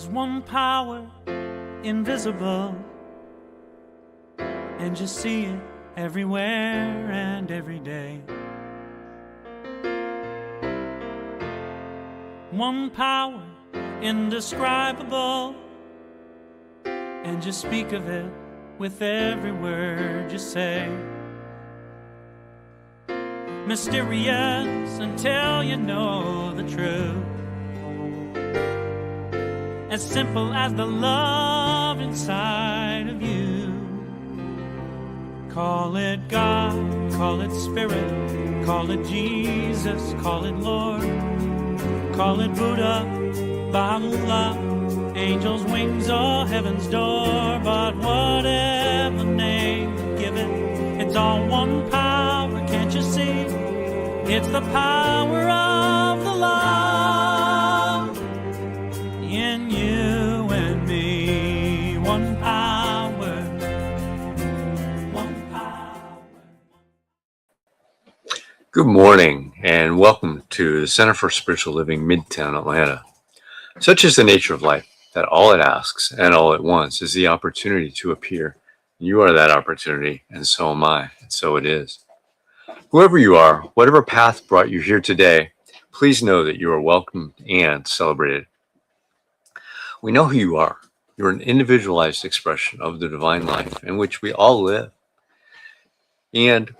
There's one power, invisible, and you see it everywhere and every day. One power, indescribable, and you speak of it with every word you say. Mysterious until you know the truth. As simple as the love inside of you. Call it God, call it Spirit, call it Jesus, call it Lord, call it Buddha, Baha'u'llah, angels' wings or heaven's door. But whatever name you give it, it's all one power, can't you see? It's the power of the love in you and me. One power, one power. Good morning and welcome to the Center for Spiritual Living, Midtown, Atlanta. Such is the nature of life that all it asks and all it wants is the opportunity to appear. You are that opportunity, and so am I, and so it is. Whoever you are, whatever path brought you here today, please know that you are welcomed and celebrated. We know who you are. You're an individualized expression of the divine life in which we all live. And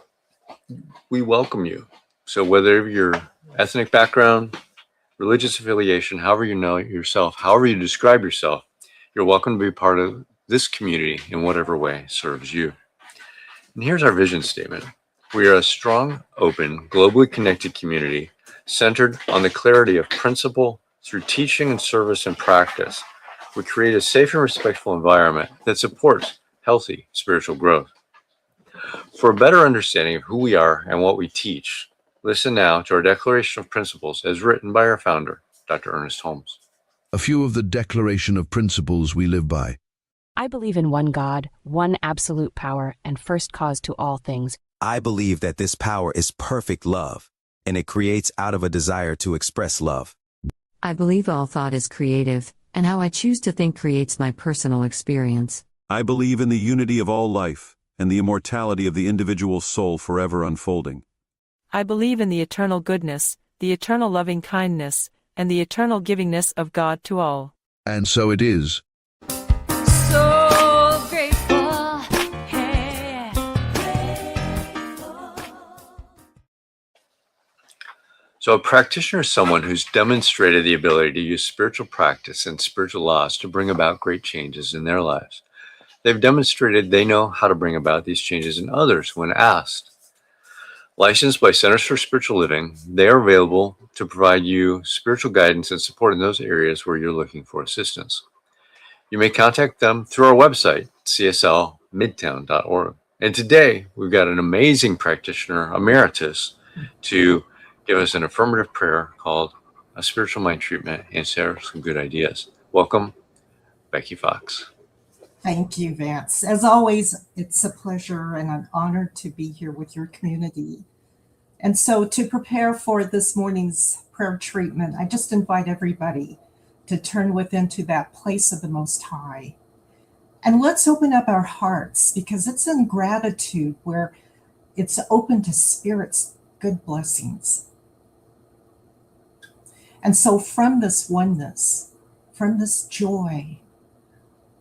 we welcome you. So whether your ethnic background, religious affiliation, however you know yourself, however you describe yourself, you're welcome to be part of this community in whatever way serves you. And here's our vision statement. We are a strong, open, globally connected community centered on the clarity of principle through teaching and service and practice. We create a safe and respectful environment that supports healthy spiritual growth. For a better understanding of who we are and what we teach, listen now to our Declaration of Principles as written by our founder, Dr. Ernest Holmes. A few of the Declaration of Principles we live by. I believe in one God, one absolute power, and first cause to all things. I believe that this power is perfect love, and it creates out of a desire to express love. I believe all thought is creative, and how I choose to think creates my personal experience. I believe in the unity of all life, and the immortality of the individual soul forever unfolding. I believe in the eternal goodness, the eternal loving kindness, and the eternal givingness of God to all. And so it is. So grateful, hey. So a practitioner is someone who's demonstrated the ability to use spiritual practice and spiritual laws to bring about great changes in their lives. They've demonstrated they know how to bring about these changes in others when asked. Licensed by Centers for Spiritual Living, they are available to provide you spiritual guidance and support in those areas where you're looking for assistance. You may contact them through our website, cslmidtown.org. And today, we've got an amazing practitioner, emeritus, to give us an affirmative prayer called a spiritual mind treatment and share some good ideas. Welcome, Becky Fox. Thank you, Vance. As always, it's a pleasure and an honor to be here with your community. And so to prepare for this morning's prayer treatment, I just invite everybody to turn within to that place of the Most High. And let's open up our hearts, because it's in gratitude where it's open to Spirit's good blessings. And so from this oneness, from this joy,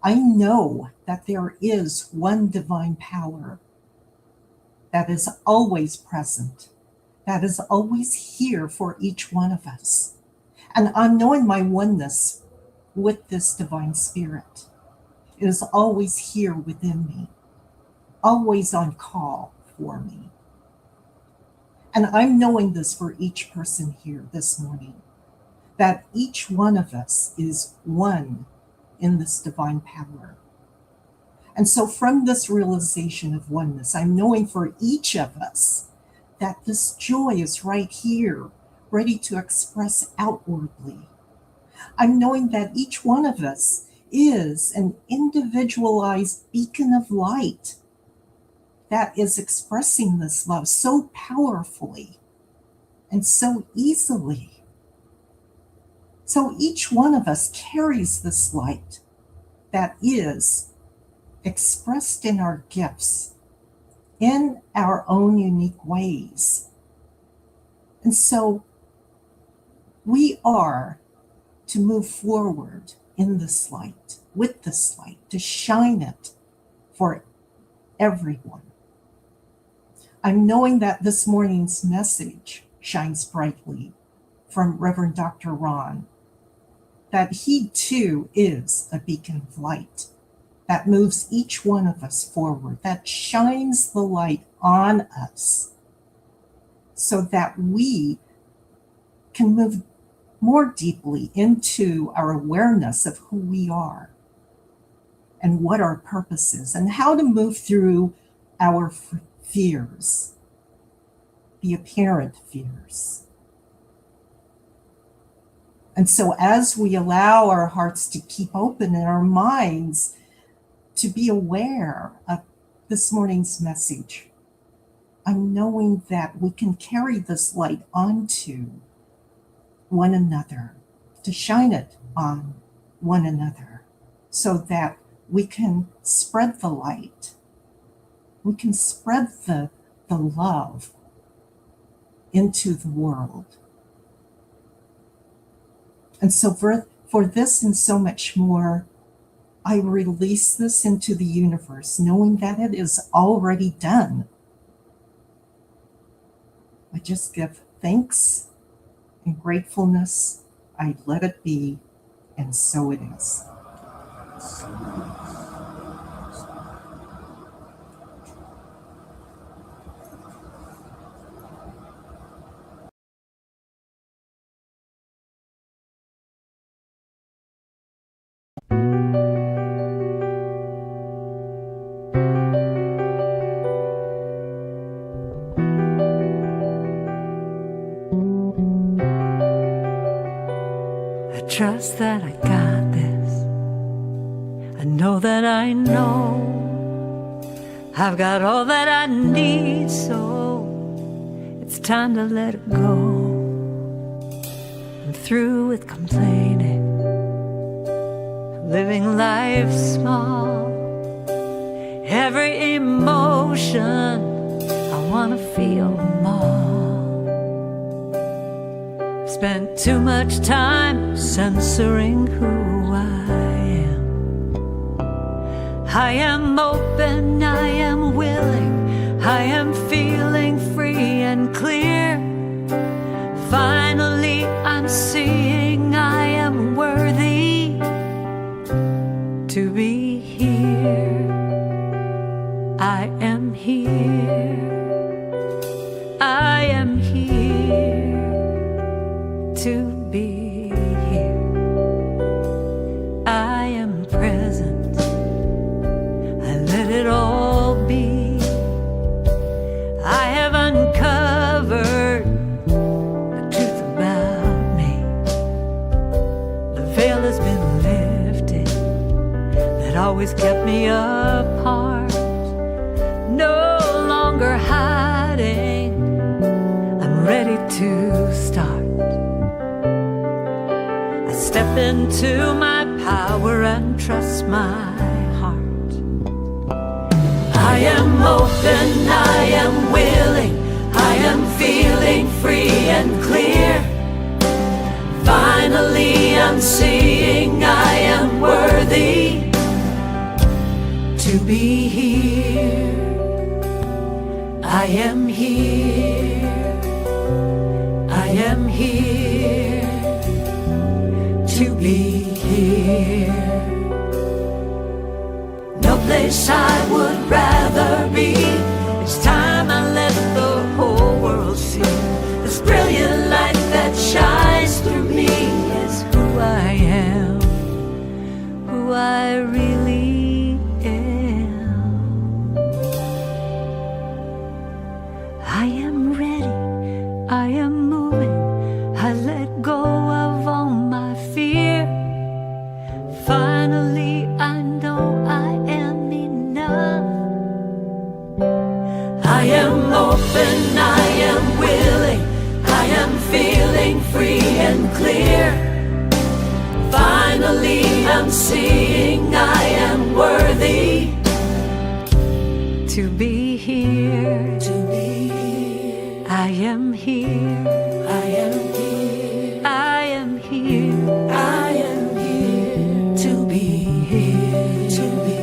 I know that there is one divine power that is always present, that is always here for each one of us. And I'm knowing my oneness with this divine Spirit. It is always here within me, always on call for me. And I'm knowing this for each person here this morning, that each one of us is one in this divine power. And so from this realization of oneness, I'm knowing for each of us that this joy is right here, ready to express outwardly. I'm knowing that each one of us is an individualized beacon of light that is expressing this love so powerfully and so easily. So each one of us carries this light that is expressed in our gifts, in our own unique ways. And so we are to move forward in this light, with this light, to shine it for everyone. I'm knowing that this morning's message shines brightly from Reverend Dr. Ron, that he too is a beacon of light that moves each one of us forward, that shines the light on us so that we can move more deeply into our awareness of who we are and what our purpose is and how to move through our fears, the apparent fears. And so as we allow our hearts to keep open and our minds to be aware of this morning's message, I'm knowing that we can carry this light onto one another, to shine it on one another, so that we can spread the light. We can spread the love into the world. And so for this and so much more, I release this into the universe, knowing that it is already done. I just give thanks and gratefulness. I let it be, and so it is. Trust that I got this. I know that I know I've got all that I need, so it's time to let it go. I'm through with complaining, living life small. Every emotion, I wanna feel them all. Spent too much time censoring who I am. I am open, I am willing, I am feeling free and clear. Finally I'm seeing I am worthy to be here. I am here. I am here to be here. I am present. I let it all be. I have uncovered the truth about me. The veil has been lifted that always kept me apart. No longer hiding. I'm ready to start. Step into my power and trust my heart. I am open, I am willing, I am feeling free and clear. Finally I'm seeing I am worthy to be here. I am here. I am here to be here. No place I would rather be. It's time I let the whole world see. This brilliant light that shines through me is who I am, who I really am. I am ready, I am moving, I let go of all my fear. Finally I know I am enough. I am open, I am willing, I am feeling free and clear. I'm seeing I am worthy To be here, to be here. I am here, I am here. I am here, I am here to be here, to be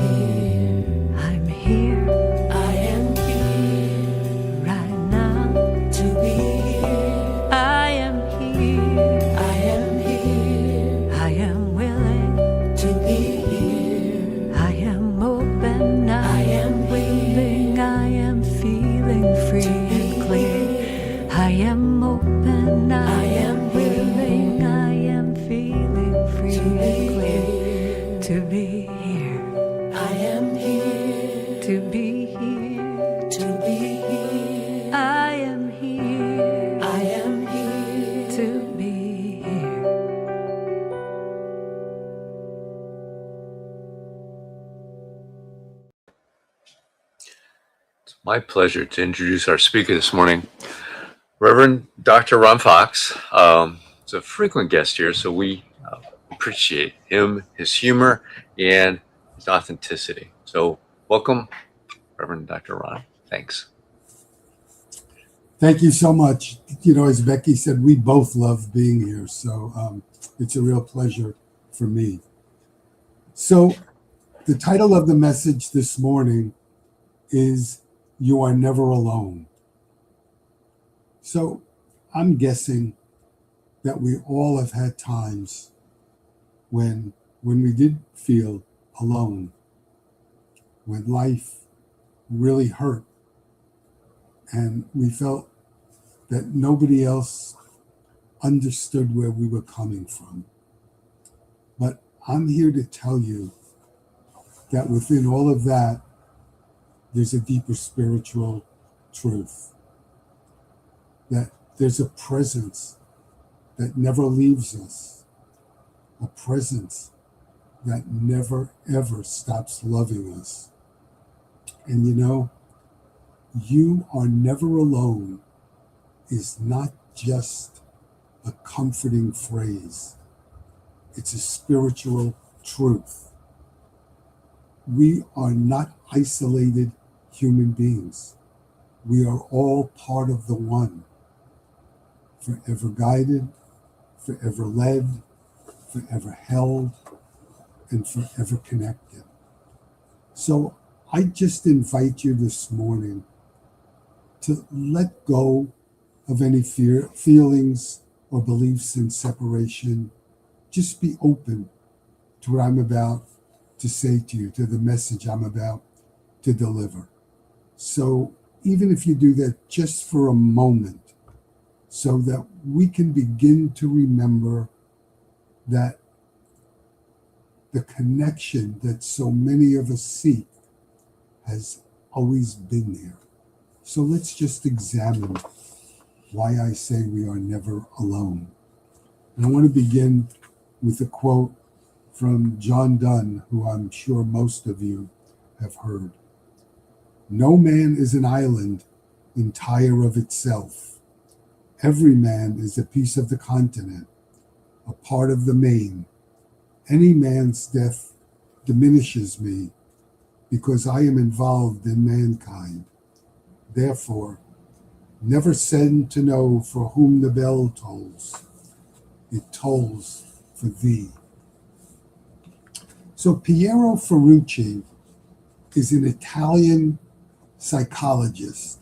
here. I'm here I am here right now. to be here. I am here, I am here I am willing, to be here. I am open, I am willing, I am feeling free and clear. I am open, I am willing, I am feeling free and clear. To be here, I am here to be here, to be here. I am here, I am here to be here. It's my pleasure to introduce our speaker this morning, Reverend Dr. Ron Fox. He's a frequent guest here, so we appreciate him, his humor, and his authenticity. So welcome, Reverend Dr. Ron. Thanks. Thank you so much. You know, as Becky said, we both love being here, so it's a real pleasure for me. So the title of the message this morning is You Are Never Alone. So I'm guessing that we all have had times when we did feel alone, when life really hurt and we felt that nobody else understood where we were coming from. But I'm here to tell you that within all of that, there's a deeper spiritual truth, that there's a presence that never leaves us, a presence that never, ever stops loving us. And you know, you are never alone is not just a comforting phrase. It's a spiritual truth. We are not isolated human beings. We are all part of the one, forever guided, forever led, forever held, and forever connected. So I just invite you this morning to let go of any feelings or beliefs in separation. Just be open to what I'm about to say to you, to the message I'm about to deliver. So even if you do that just for a moment, so that we can begin to remember that the connection that so many of us seek has always been there. So let's just examine why I say we are never alone. And I want to begin with a quote from John Donne, who I'm sure most of you have heard. No man is an island entire of itself. Every man is a piece of the continent, a part of the main. Any man's death diminishes me because I am involved in mankind. Therefore, never send to know for whom the bell tolls. It tolls for thee. So Piero Ferrucci is an Italian psychologist,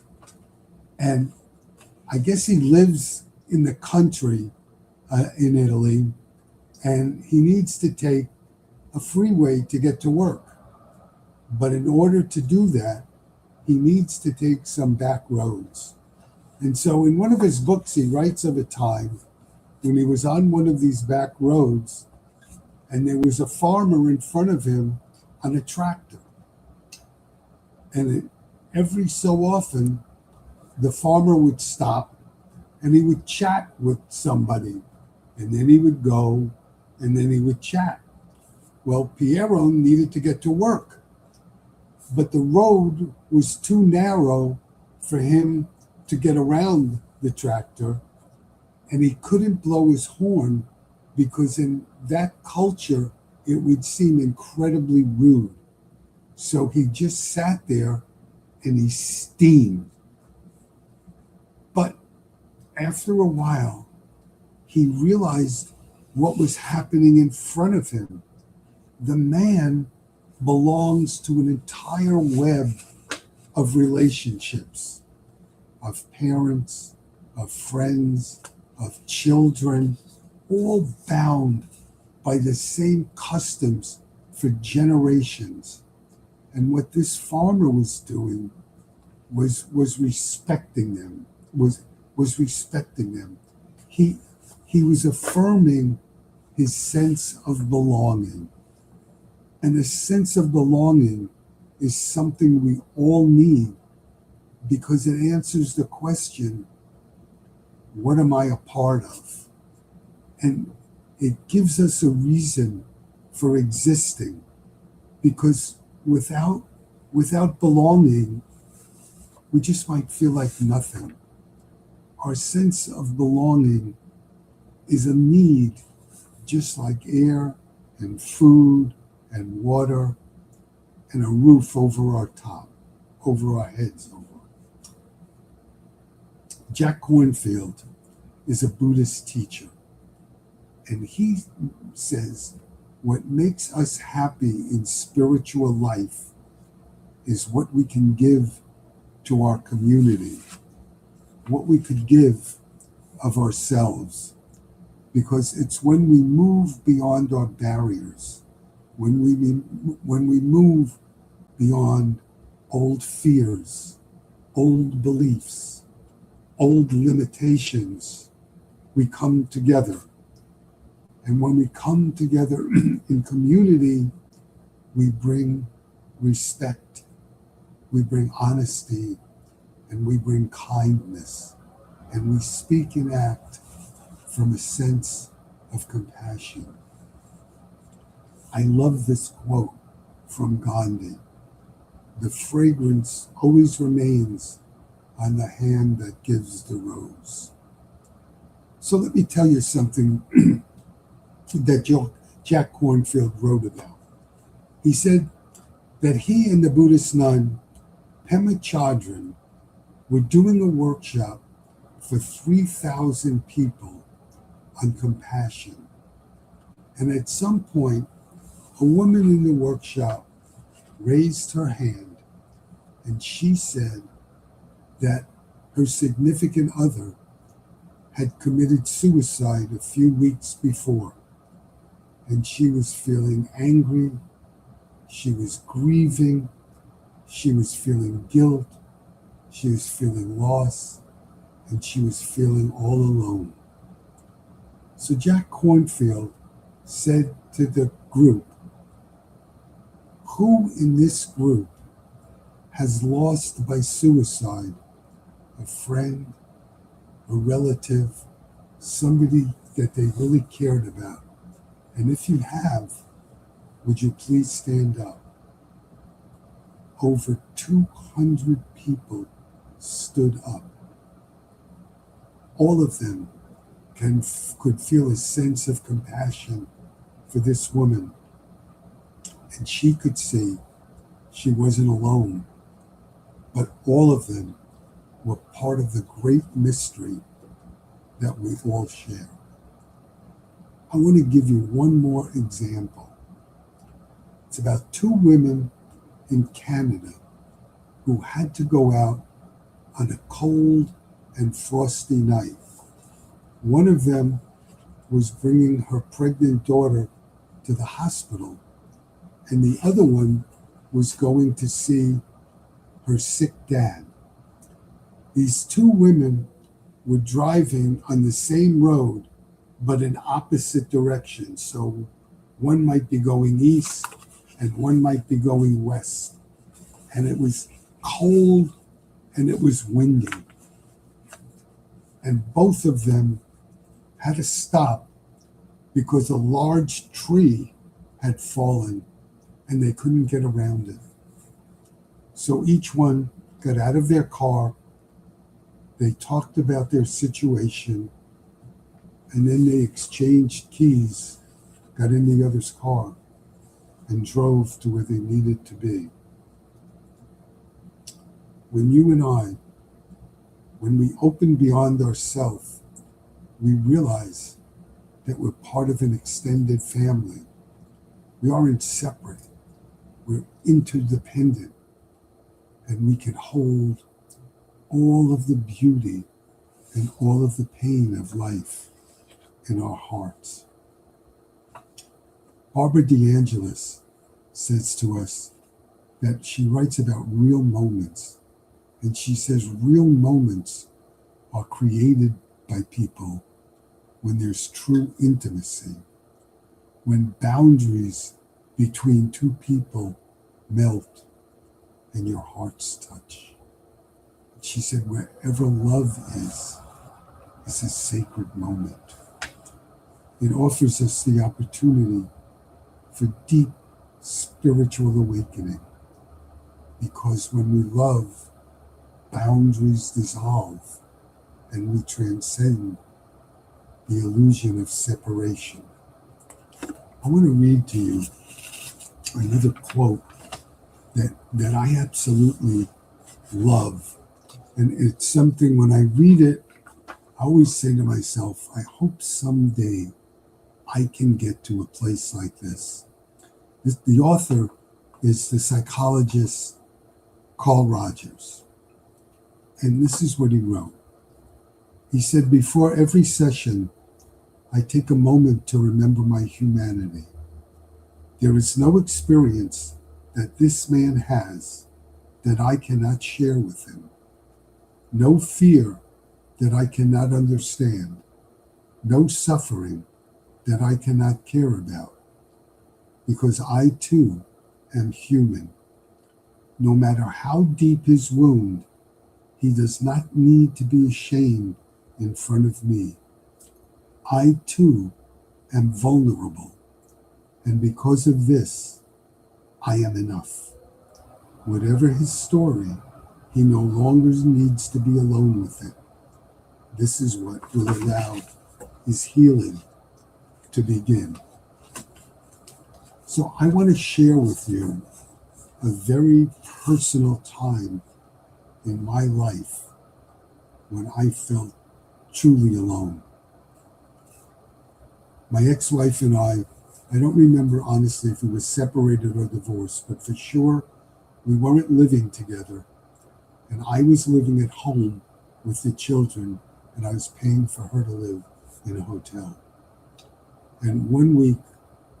and I guess he lives in the country in Italy, and he needs to take a freeway to get to work. But in order to do that, he needs to take some back roads. And so in one of his books, he writes of a time when he was on one of these back roads, and there was a farmer in front of him on a tractor. And every so often, the farmer would stop and he would chat with somebody, and then he would go, and then he would chat. Well, Piero needed to get to work, but the road was too narrow for him to get around the tractor, and he couldn't blow his horn because in that culture, it would seem incredibly rude. So he just sat there and he steamed. But after a while, he realized what was happening in front of him. The man belongs to an entire web of relationships, of parents, of friends, of children, all bound by the same customs for generations. And what this farmer was doing was respecting them, was respecting them. He was affirming his sense of belonging. And a sense of belonging is something we all need because it answers the question, what am I a part of? And it gives us a reason for existing, because without belonging, we just might feel like nothing. Our sense of belonging is a need, just like air and food and water and a roof over our top, over our heads. Jack Kornfield is a Buddhist teacher, and he says what makes us happy in spiritual life is what we can give to our community, what we could give of ourselves, because it's when we move beyond our barriers, when we move beyond old fears, old beliefs, old limitations, we come together. And when we come together in community, we bring respect, we bring honesty, and we bring kindness. And we speak and act from a sense of compassion. I love this quote from Gandhi. The fragrance always remains on the hand that gives the rose. So let me tell you something that Jack Kornfield wrote about. He said that he and the Buddhist nun, Pema Chodron, were doing a workshop for 3,000 people on compassion. And at some point, a woman in the workshop raised her hand, and she said that her significant other had committed suicide a few weeks before. And she was feeling angry, she was grieving, she was feeling guilt, she was feeling loss, and she was feeling all alone. So Jack Kornfield said to the group, who in this group has lost by suicide a friend, a relative, somebody that they really cared about? And if you have, would you please stand up? Over 200 people stood up. All of them could feel a sense of compassion for this woman. And she could see she wasn't alone. But all of them were part of the great mystery that we all share. I want to give you one more example. It's about two women in Canada who had to go out on a cold and frosty night. One of them was bringing her pregnant daughter to the hospital, and the other one was going to see her sick dad. These two women were driving on the same road, but in opposite directions. So one might be going east and one might be going west. And it was cold and it was windy. And both of them had to stop because a large tree had fallen and they couldn't get around it. So each one got out of their car, they talked about their situation, and then they exchanged keys, got in the other's car, and drove to where they needed to be. When you and I, when we open beyond ourselves, we realize that we're part of an extended family. We aren't separate. We're interdependent. And we can hold all of the beauty and all of the pain of life in our hearts. Barbara DeAngelis says to us that she writes about real moments. And she says real moments are created by people when there's true intimacy, when boundaries between two people melt and your hearts touch. She said wherever love is a sacred moment. It offers us the opportunity for deep spiritual awakening, because when we love, boundaries dissolve and we transcend the illusion of separation. I want to read to you another quote that I absolutely love. And it's something, when I read it, I always say to myself, I hope someday I can get to a place like this. The author is the psychologist Carl Rogers. And this is what he wrote. He said, before every session, I take a moment to remember my humanity. There is no experience that this man has that I cannot share with him. No fear that I cannot understand. No suffering that I cannot care about. Because I too am human. No matter how deep his wound, he does not need to be ashamed in front of me. I too am vulnerable, and because of this, I am enough. Whatever his story, he no longer needs to be alone with it. This is what will allow his healing to begin. So I want to share with you a very personal time in my life when I felt truly alone. My ex-wife and I don't remember honestly if we were separated or divorced, but for sure we weren't living together. And I was living at home with the children, and I was paying for her to live in a hotel. And one week,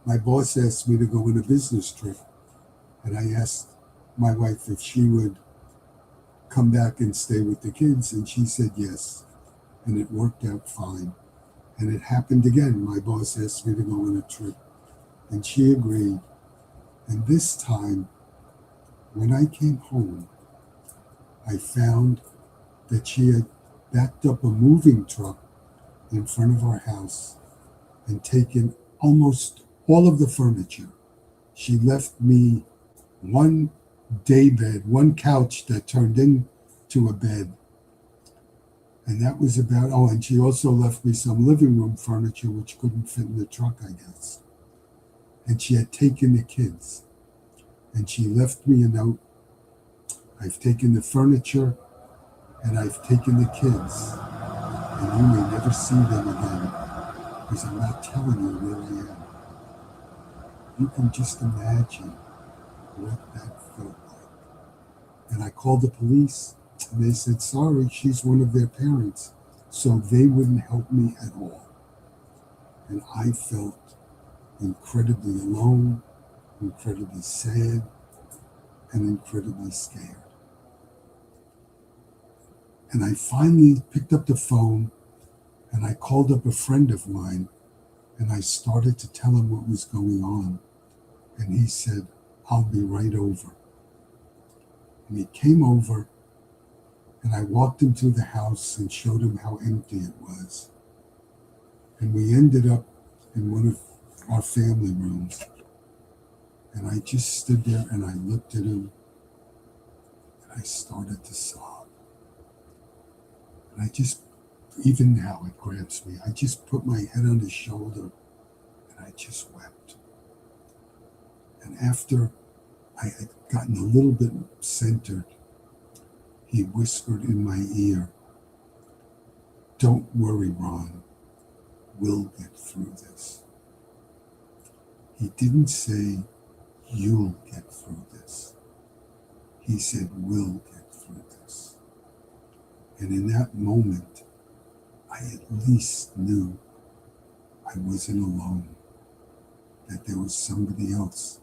my boss asked me to go on a business trip, and I asked my wife if she would come back and stay with the kids, and she said yes, and it worked out fine. And it happened again. My boss asked me to go on a trip, and she agreed. And this time, when I came home, I found that she had backed up a moving truck in front of our house and taken almost all of the furniture. She left me one day bed, one couch that turned into a bed. And that was about, and she also left me some living room furniture which couldn't fit in the truck, I guess. And she had taken the kids. And she left me a note. I've taken the furniture and I've taken the kids. And you may never see them again because I'm not telling you where I am. You can just imagine what that felt like. And I called the police. And they said, sorry, she's one of their parents, so they wouldn't help me at all. And I felt incredibly alone, incredibly sad, and incredibly scared. And I finally picked up the phone, and I called up a friend of mine, and I started to tell him what was going on. And he said, I'll be right over. And he came over, and I walked him through the house and showed him how empty it was. And we ended up in one of our family rooms. And I just stood there and I looked at him and I started to sob. And even now it grabs me. I just put my head on his shoulder and I just wept. And after I had gotten a little bit centered, he whispered in my ear, "Don't worry, Ron, we'll get through this." He didn't say, "You'll get through this." He said, "We'll get through this." And in that moment, I at least knew I wasn't alone, that there was somebody else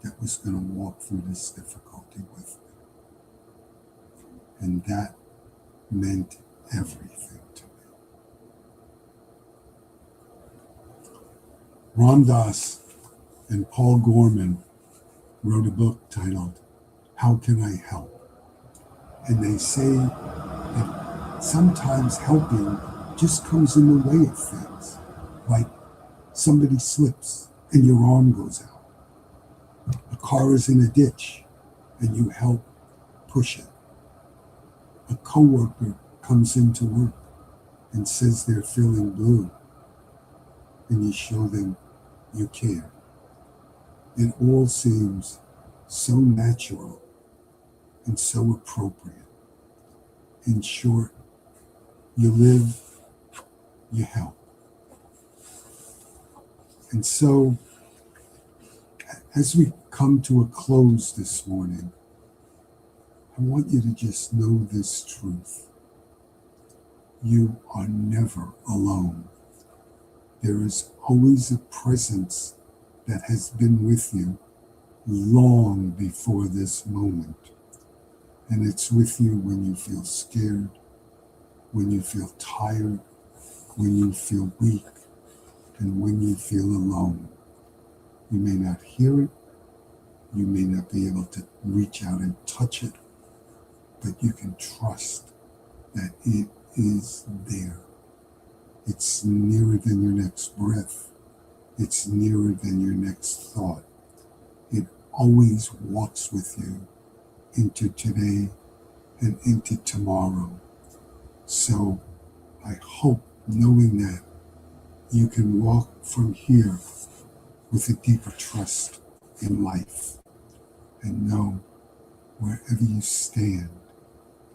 that was going to walk through this difficulty with me. And that meant everything to me. Ram Dass and Paul Gorman wrote a book titled, "How Can I Help?" And they say that sometimes helping just comes in the way of things, like somebody slips and your arm goes out. A car is in a ditch and you help push it. A coworker comes into work and says they're feeling blue, and you show them you care. It all seems so natural and so appropriate. In short, you live, you help. And so, as we come to a close this morning, I want you to just know this truth. You are never alone. There is always a presence that has been with you long before this moment. And it's with you when you feel scared, when you feel tired, when you feel weak, and when you feel alone. You may not hear it, you may not be able to reach out and touch it, but you can trust that it is there. It's nearer than your next breath. It's nearer than your next thought. It always walks with you into today and into tomorrow. So I hope, knowing that, you can walk from here with a deeper trust in life and know wherever you stand,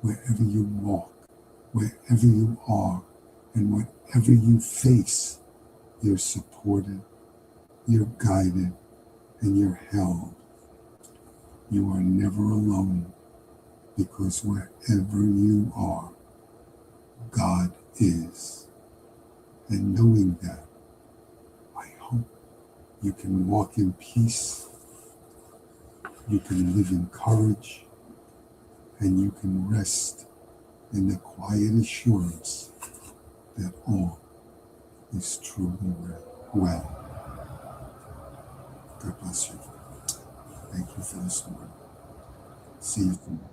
wherever you walk, wherever you are, and whatever you face, you're supported, you're guided, and you're held. You are never alone, because wherever you are, God is. And knowing that, I hope you can walk in peace, you can live in courage, and you can rest in the quiet assurance that all is truly well. God bless you. Thank you for this morning. See you tomorrow.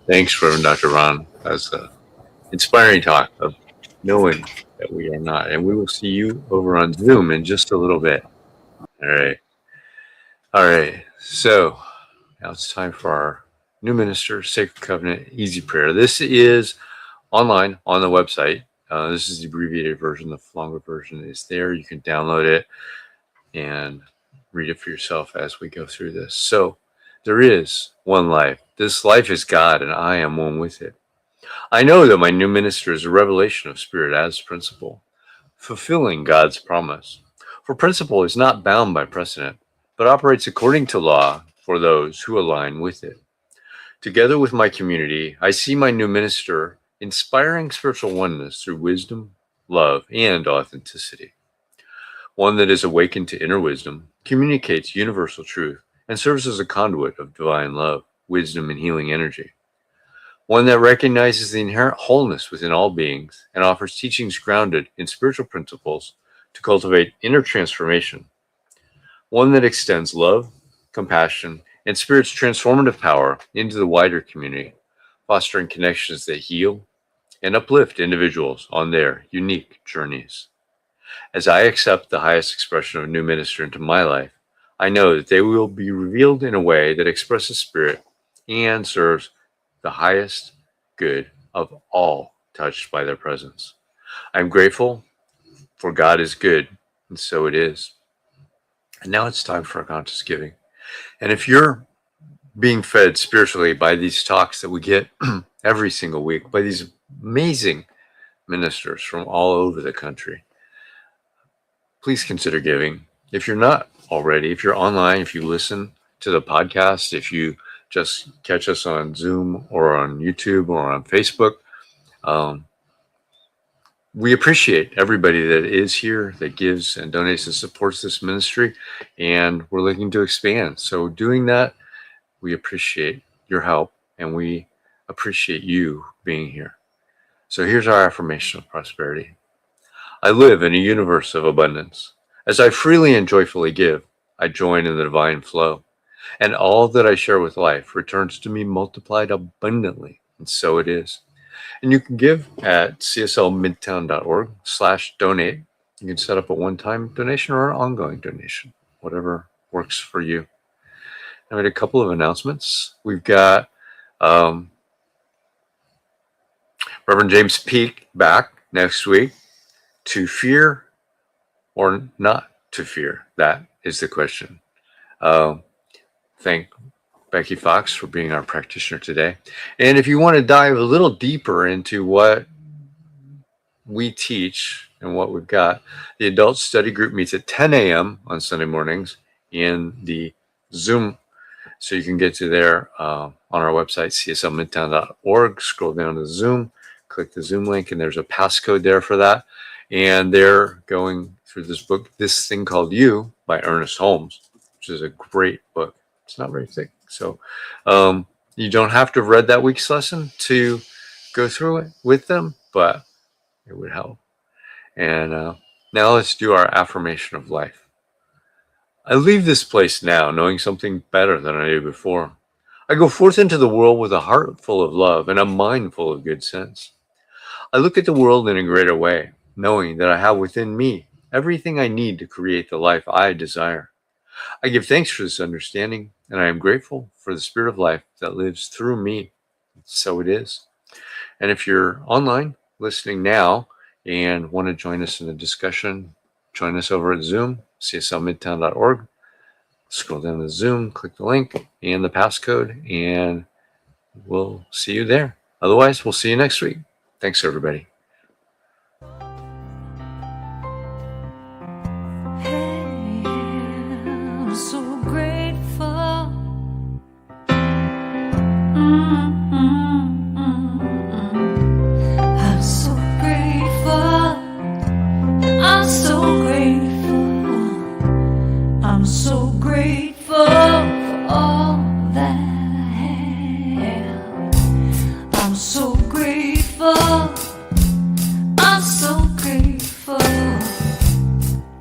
Thanks, Reverend Dr. Ron. That's an inspiring talk of knowing that we are not. And we will see you over on Zoom in just a little bit. All right. All right. So now it's time for our new minister, Sacred Covenant Easy Prayer. This is online on the website. This is the abbreviated version. The longer version is there. You can download it and read it for yourself as we go through this. So there is one life. This life is God, and I am one with it. I know that my new minister is a revelation of Spirit as principle, fulfilling God's promise. For principle is not bound by precedent, but operates according to law for those who align with it. Together with my community, I see my new minister inspiring spiritual oneness through wisdom, love, and authenticity. One that is awakened to inner wisdom, communicates universal truth, and serves as a conduit of divine love, wisdom, and healing energy. One that recognizes the inherent wholeness within all beings and offers teachings grounded in spiritual principles to cultivate inner transformation. One that extends love, compassion, and Spirit's transformative power into the wider community, fostering connections that heal and uplift individuals on their unique journeys. As I accept the highest expression of a new minister into my life, I know that they will be revealed in a way that expresses Spirit and serves the highest good of all touched by their presence. I'm grateful, for God is good, and so it is. And now it's time for a conscious giving. And if you're being fed spiritually by these talks that we get every single week, by these amazing ministers from all over the country, please consider giving. If you're not already, if you're online, if you listen to the podcast, if you just catch us on Zoom or on YouTube or on Facebook, we appreciate everybody that is here, that gives and donates and supports this ministry, and we're looking to expand. So doing that, we appreciate your help, and we appreciate you being here. So here's our affirmation of prosperity. I live in a universe of abundance. As I freely and joyfully give, I join in the divine flow, and all that I share with life returns to me multiplied abundantly, and so it is. And you can give at cslmidtown.org/donate. You can set up a one-time donation or an ongoing donation, whatever works for you. I made a couple of announcements. We've got Reverend James Peake back next week. To fear or not to fear? That is the question. Thank Becky Fox for being our practitioner today. And if you want to dive a little deeper into what we teach and what we've got, the adult study group meets at 10 a.m. on Sunday mornings in the Zoom. So you can get to there on our website, cslmidtown.org. Scroll down to Zoom, click the Zoom link, and there's a passcode there for that. And they're going through this book, This Thing Called You by Ernest Holmes, which is a great book. It's not very thick. So you don't have to have read that week's lesson to go through it with them, but it would help. And now let's do our affirmation of life. I leave this place now knowing something better than I knew before. I go forth into the world with a heart full of love and a mind full of good sense. I look at the world in a greater way, knowing that I have within me everything I need to create the life I desire. I give thanks for this understanding, and I am grateful for the spirit of life that lives through me. So it is. And if you're online listening now and want to join us in the discussion, join us over at Zoom, cslmidtown.org. Scroll down to Zoom, click the link and the passcode, and we'll see you there. Otherwise, we'll see you next week. Thanks, everybody. I'm so grateful. I'm so grateful. I'm so grateful. I'm so grateful for all that I have. I'm so grateful. I'm so grateful.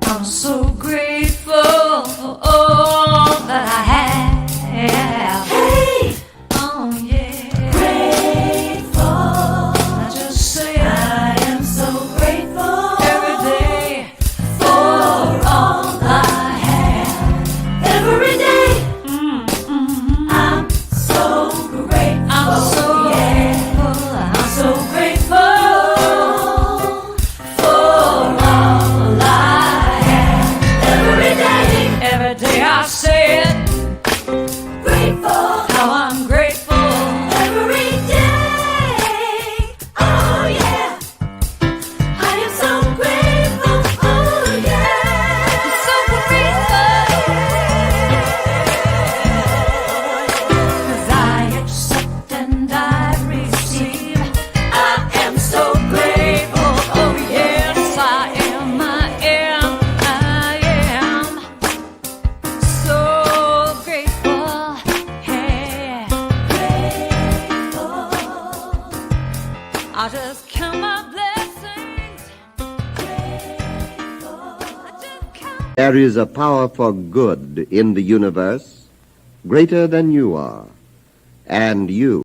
I'm so grateful for all that I have. Hey! Oh yeah. Grateful. I just say I am so grateful every day for all I have. Every day. I'm so grateful. I'm so grateful. I'm so grateful for all I have. Every day I say it. Grateful. How I'm grateful. Every day. Oh yeah. I am so grateful. Oh yeah. I'm so grateful. 'Cause I accept and I receive. I am so grateful. Oh yes, I am. I am so grateful. Hey, grateful. I'll just count my blessings. Grateful. I just count. There is a power for good in the universe greater than you are, and you